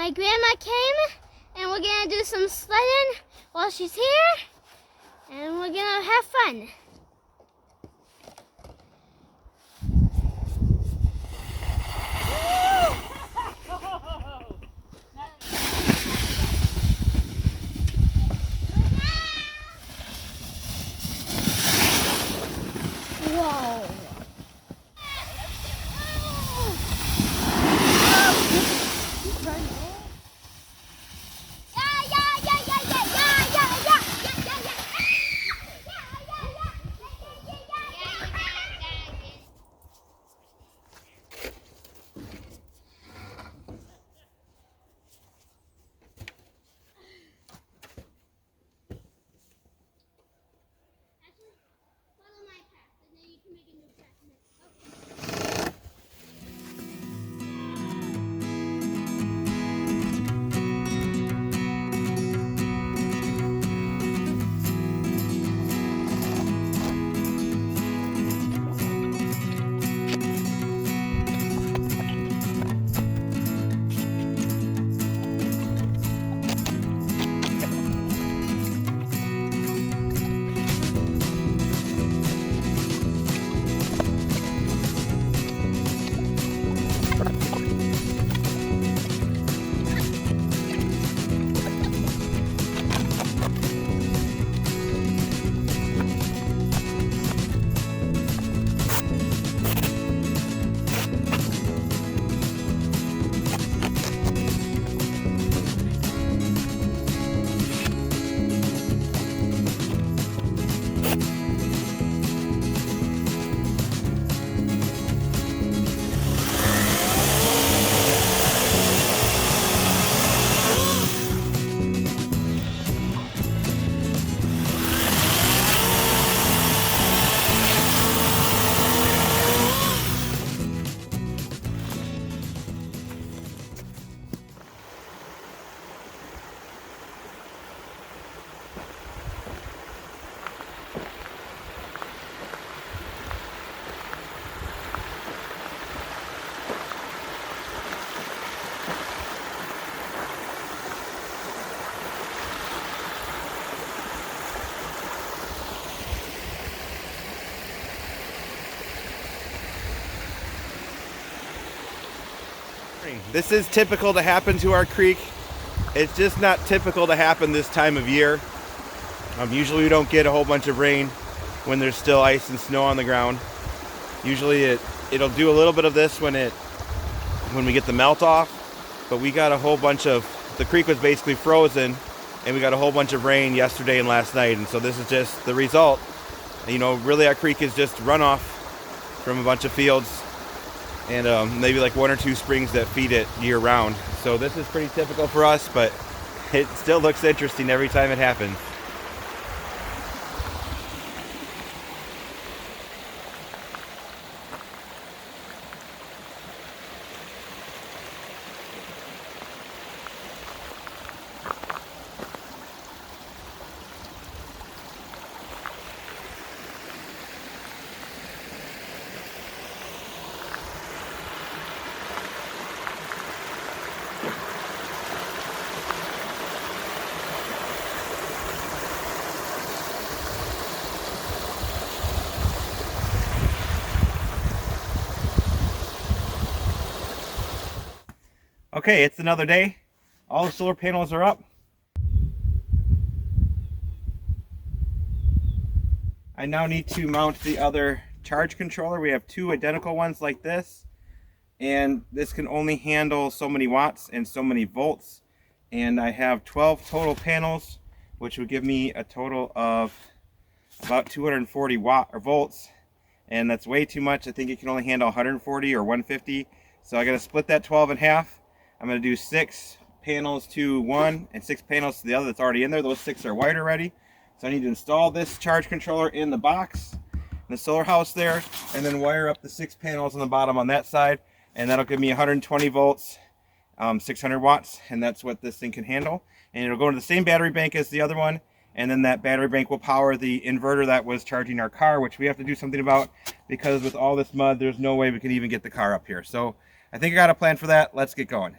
My grandma came and we're gonna do some sledding while she's here and we're gonna have fun. Whoa. This is typical to happen to our creek. It's just not typical to happen this time of year. Usually we don't get a whole bunch of rain when there's still ice and snow on the ground. Usually it'll do a little bit of this when we get the melt off, but we got a whole bunch of, the creek was basically frozen and we got a whole bunch of rain yesterday and last night, and so this is just the result. You know, really our creek is just runoff from a bunch of fields and maybe like one or two springs that feed it year round. So this is pretty typical for us, but it still looks interesting every time it happens. Okay, it's another day. All the solar panels are up. I now need to mount the other charge controller. We have two identical ones like this, and this can only handle so many watts and so many volts. And I have 12 total panels, which would give me a total of about 240 volts, and that's way too much. I think it can only handle 140 or 150. So I got to split that 12 in half. I'm going to do 6 panels to one and 6 panels to the other that's already in there. Those 6 are wired already. So I need to install this charge controller in the box, in the solar house there, and then wire up the 6 panels on the bottom on that side. And that'll give me 120 volts, 600 watts, and that's what this thing can handle. And it'll go into the same battery bank as the other one. And then that battery bank will power the inverter that was charging our car, which we have to do something about because with all this mud, there's no way we can even get the car up here. So I think I got a plan for that. Let's get going.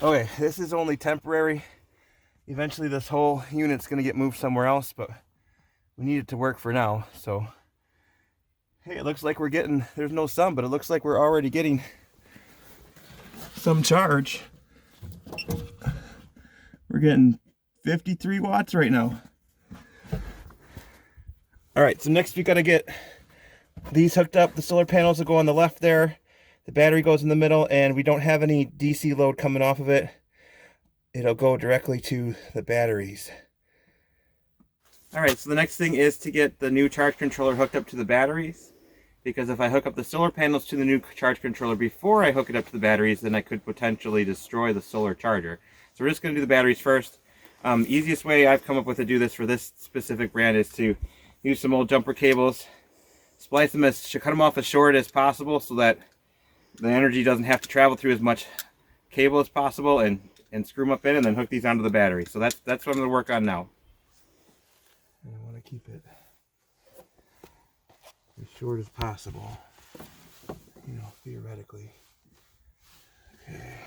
Okay, this is only temporary. Eventually this whole unit's gonna get moved somewhere else, but we need it to work for now. So, hey, it looks like we're getting, there's no sun, but it looks like we're already getting some charge. We're getting 53 watts right now. All right, so next we gotta get these hooked up. The solar panels will go on the left there. The battery goes in the middle, and we don't have any DC load coming off of it. It'll go directly to the batteries. All right, so the next thing is to get the new charge controller hooked up to the batteries, because if I hook up the solar panels to the new charge controller before I hook it up to the batteries, then I could potentially destroy the solar charger. So we're just going to do the batteries first. Easiest way I've come up with to do this for this specific brand is to use some old jumper cables, splice them cut them off as short as possible so that the energy doesn't have to travel through as much cable as possible, and screw them up in, and then hook these onto the battery. So that's what I'm going to work on now. And I want to keep it as short as possible, you know, theoretically. Okay.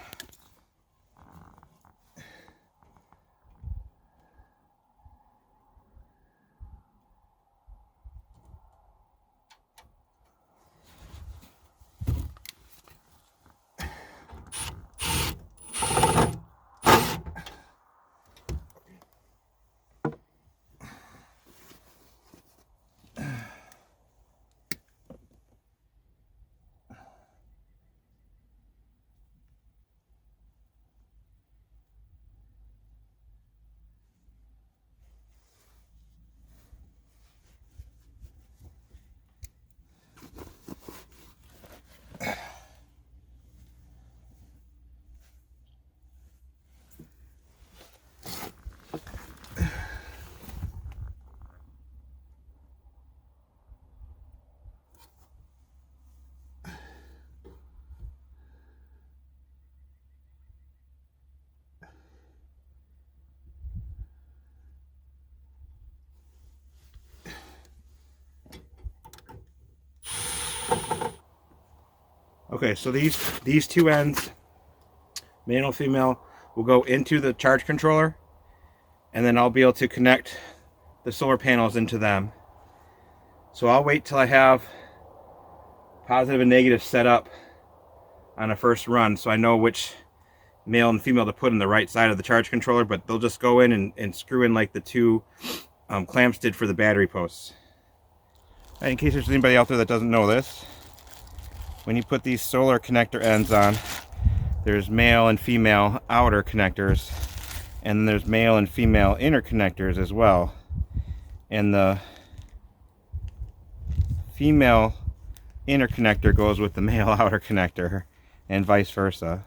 Okay, so these two ends, male and female, will go into the charge controller, and then I'll be able to connect the solar panels into them. So I'll wait till I have positive and negative set up on a first run, so I know which male and female to put in the right side of the charge controller, but they'll just go in and screw in like the two clamps did for the battery posts. In case there's anybody out there that doesn't know this, when you put these solar connector ends on, there's male and female outer connectors, and then there's male and female inner connectors as well. And the female inner connector goes with the male outer connector, and vice versa.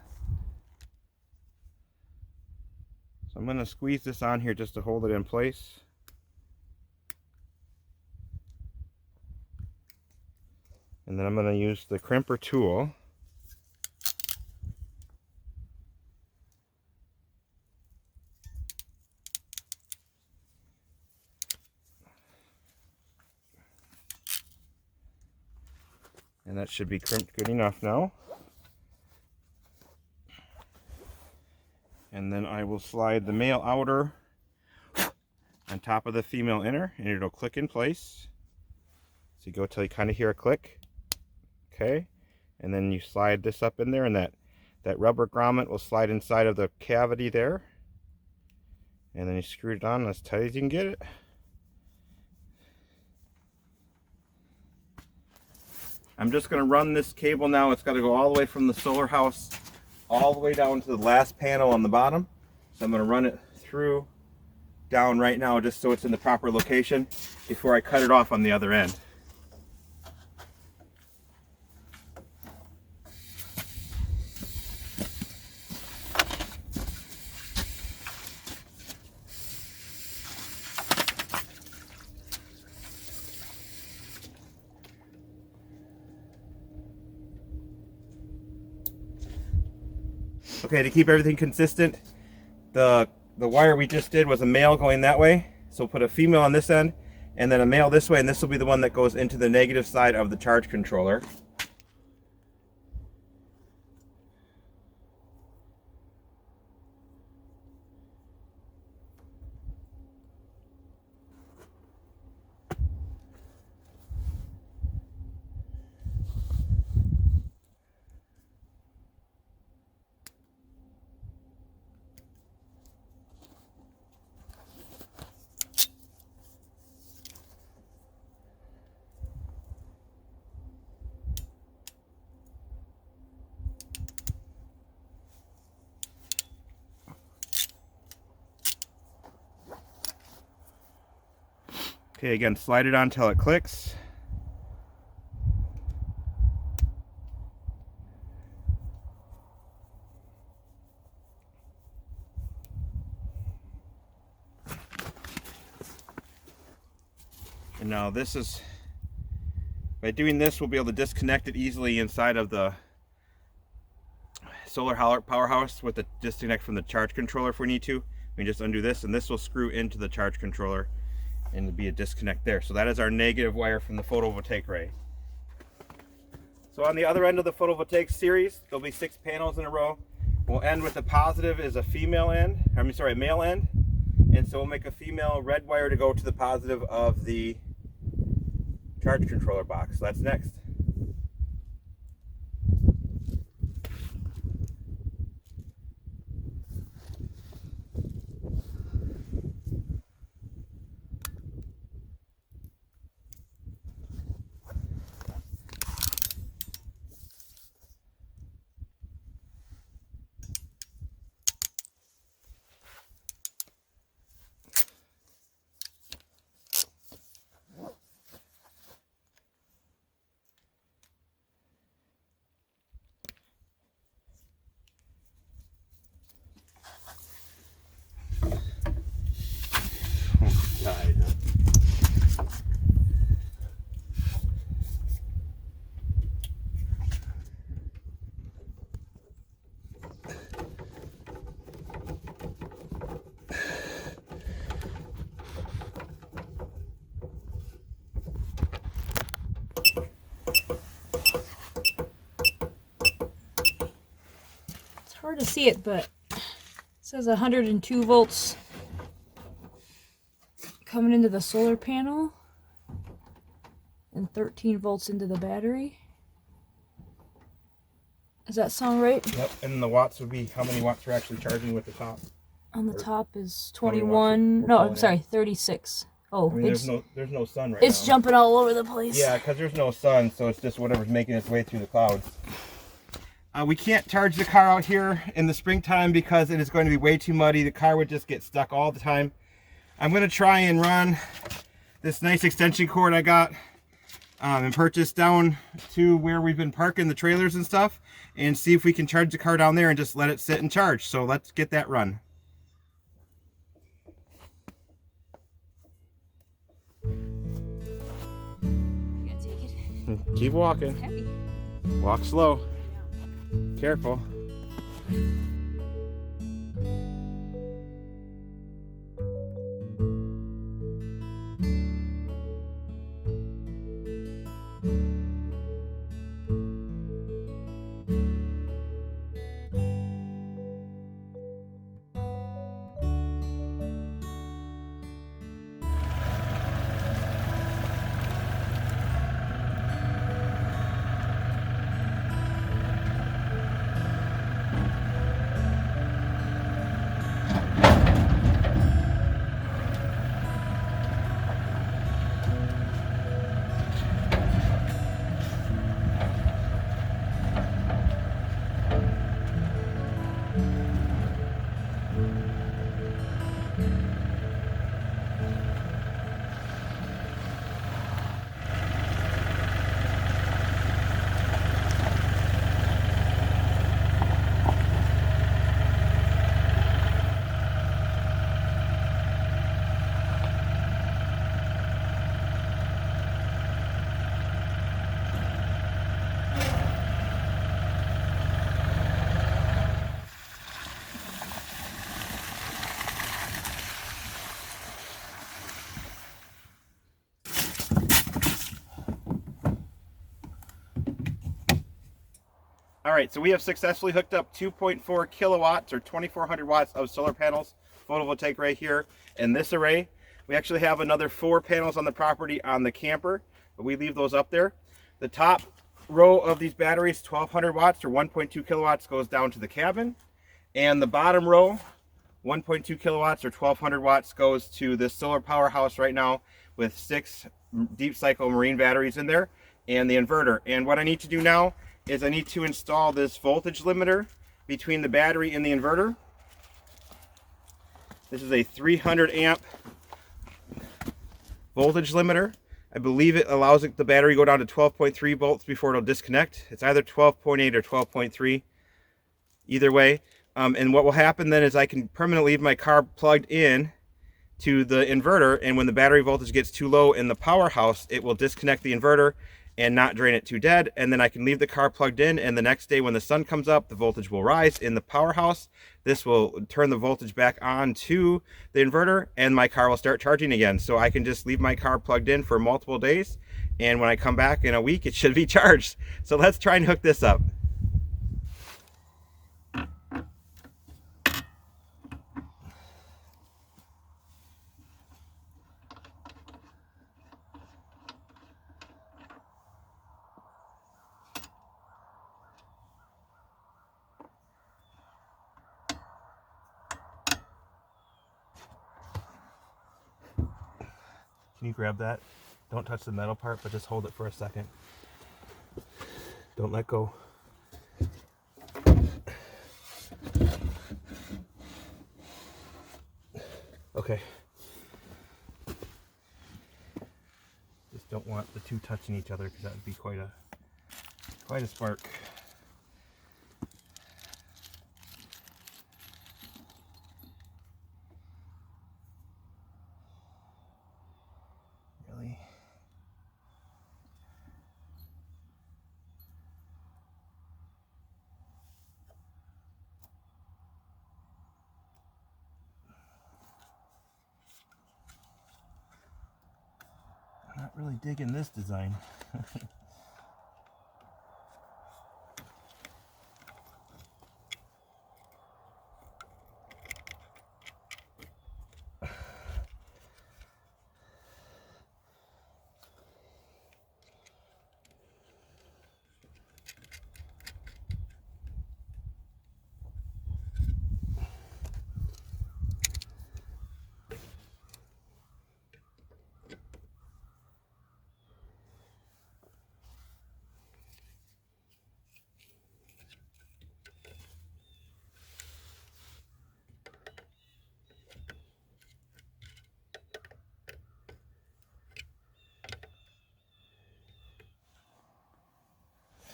So I'm going to squeeze this on here just to hold it in place. And then I'm going to use the crimper tool and that should be crimped good enough now. And then I will slide the male outer on top of the female inner, and it'll click in place. So you go till you kind of hear a click. Okay, and then you slide this up in there, and that That rubber grommet will slide inside of the cavity there. And then you screw it on as tight as you can get it. I'm just going to run this cable now. It's got to go all the way from the solar house all the way down to the last panel on the bottom. So I'm going to run it through down right now just so it's in the proper location before I cut it off on the other end. Okay, to keep everything consistent, the wire we just did was a male going that way, so we'll put a female on this end and then a male this way, and this will be the one that goes into the negative side of the charge controller. Okay, again, slide it on until it clicks. And now this is, by doing this, we'll be able to disconnect it easily inside of the solar powerhouse with the disconnect from the charge controller if we need to. We can just undo this, and this will screw into the charge controller and there'll be a disconnect there. So that is our negative wire from the photovoltaic array. So on the other end of the photovoltaic series, there'll be 6 panels in a row. We'll end with the positive is a male end. And so we'll make a female red wire to go to the positive of the charge controller box. So that's next. Hard to see it, but it says 102 volts coming into the solar panel and 13 volts into the battery. Does that sound right? Yep, and the watts would be how many watts are actually charging with the top. On the top is 21. No, I'm sorry, 36. Oh, I mean, there's no sun right it's now. jumping all over the place. Yeah, because there's no sun, so it's just whatever's making its way through the clouds. We can't charge the car out here in the springtime because it is going to be way too muddy. The car would just get stuck all the time. I'm going to try and run this nice extension cord I got and purchased down to where we've been parking the trailers and stuff, and see if we can charge the car down there and just let it sit and charge. So let's get that run. You gotta take it. Keep walking. It's heavy. Walk slow. Careful. All right, so we have successfully hooked up 2.4 kilowatts or 2,400 watts of solar panels, photovoltaic right here in this array. We actually have another 4 panels on the property on the camper, but we leave those up there. The top row of these batteries, 1,200 watts or 1.2 kilowatts, goes down to the cabin. And the bottom row, 1.2 kilowatts or 1,200 watts, goes to this solar powerhouse right now with 6 deep cycle marine batteries in there and the inverter. And what I need to do now is I need to install this voltage limiter between the battery and the inverter. This is a 300 amp voltage limiter. I believe it allows the battery to go down to 12.3 volts before it'll disconnect. It's either 12.8 or 12.3, either way. And what will happen then is I can permanently leave my car plugged in to the inverter, and when the battery voltage gets too low in the powerhouse, it will disconnect the inverter and not drain it too dead, and then I can leave the car plugged in, and the next day when the sun comes up, the voltage will rise in the powerhouse. This will turn the voltage back on to the inverter, and my car will start charging again. So I can just leave my car plugged in for multiple days, and when I come back in a week, it should be charged. So let's try and hook this up. Can you grab that? Don't touch the metal part, but just hold it for a second. Don't let go. Okay. Just don't want the two touching each other because that would be quite a spark. Really? I'm not really digging this design.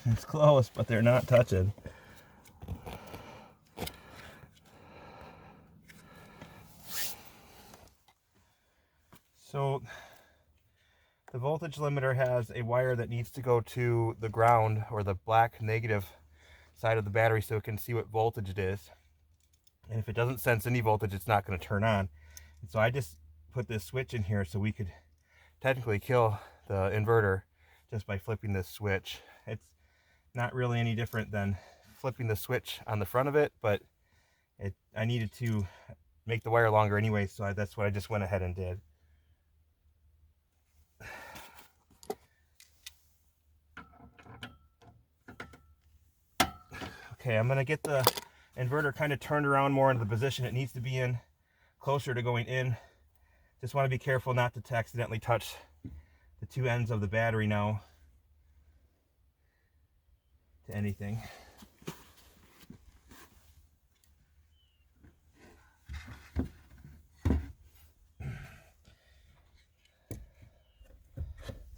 It's close, but they're not touching. So the voltage limiter has a wire that needs to go to the ground or the black negative side of the battery so it can see what voltage it is. And if it doesn't sense any voltage, it's not going to turn on. And so I just put this switch in here so we could technically kill the inverter just by flipping this switch. It's not really any different than flipping the switch on the front of it, but I needed to make the wire longer anyway, so that's what I just went ahead and did. Okay, I'm gonna get the inverter kind of turned around more into the position it needs to be in, closer to going in. Just want to be careful not to accidentally touch the two ends of the battery now to anything.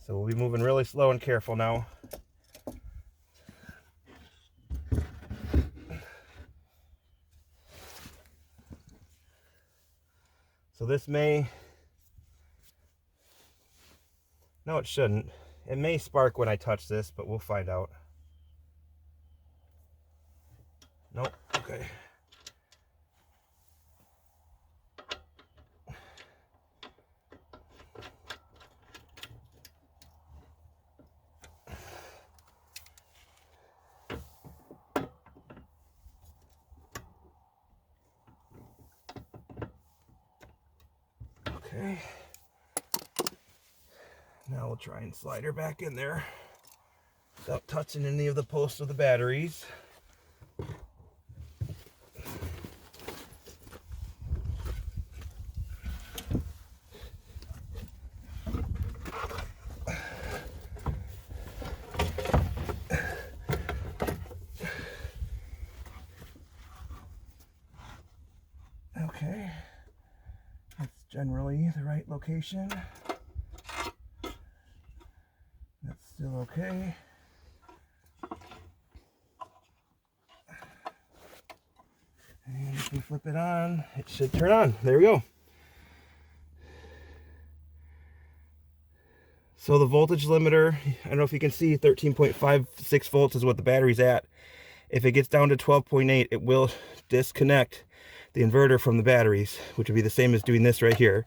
So we'll be moving really slow and careful now. So this may, no it shouldn't. It may spark when I touch this, but we'll find out. Nope, okay. Okay. Now we'll try and slide her back in there without touching any of the posts of the batteries. Okay, that's generally the right location. That's still okay. And if we flip it on, it should turn on. There we go. So the voltage limiter, I don't know if you can see, 13.56 volts is what the battery's at. If it gets down to 12.8, it will disconnect the inverter from the batteries, which would be the same as doing this right here.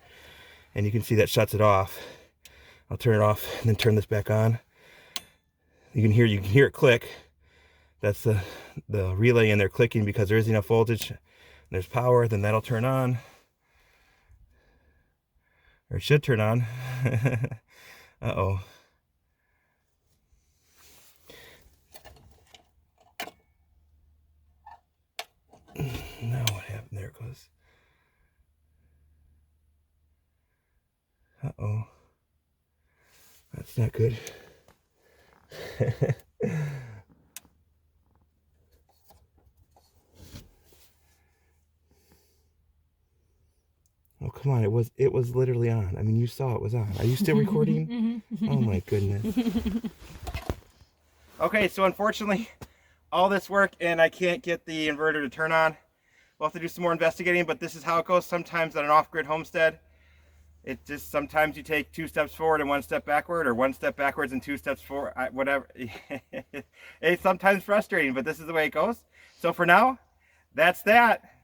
And you can see that shuts it off. I'll turn it off and then turn this back on. You can hear it click. That's the relay in there clicking because there is enough voltage. There's power, then that'll turn on. Or it should turn on. Uh-oh. Now what happened? There it goes. Uh-oh. That's not good. Oh, come on. It was literally on. I mean, you saw it was on. Are you still recording? Oh my goodness. Okay, so unfortunately, all this work and I can't get the inverter to turn on. We'll have to do some more investigating, but this is how it goes sometimes at an off-grid homestead. It just, sometimes you take 2 steps forward and 1 step backward, or 1 step backwards and 2 steps forward, whatever. It's sometimes frustrating, but this is the way it goes. So for now, that's that.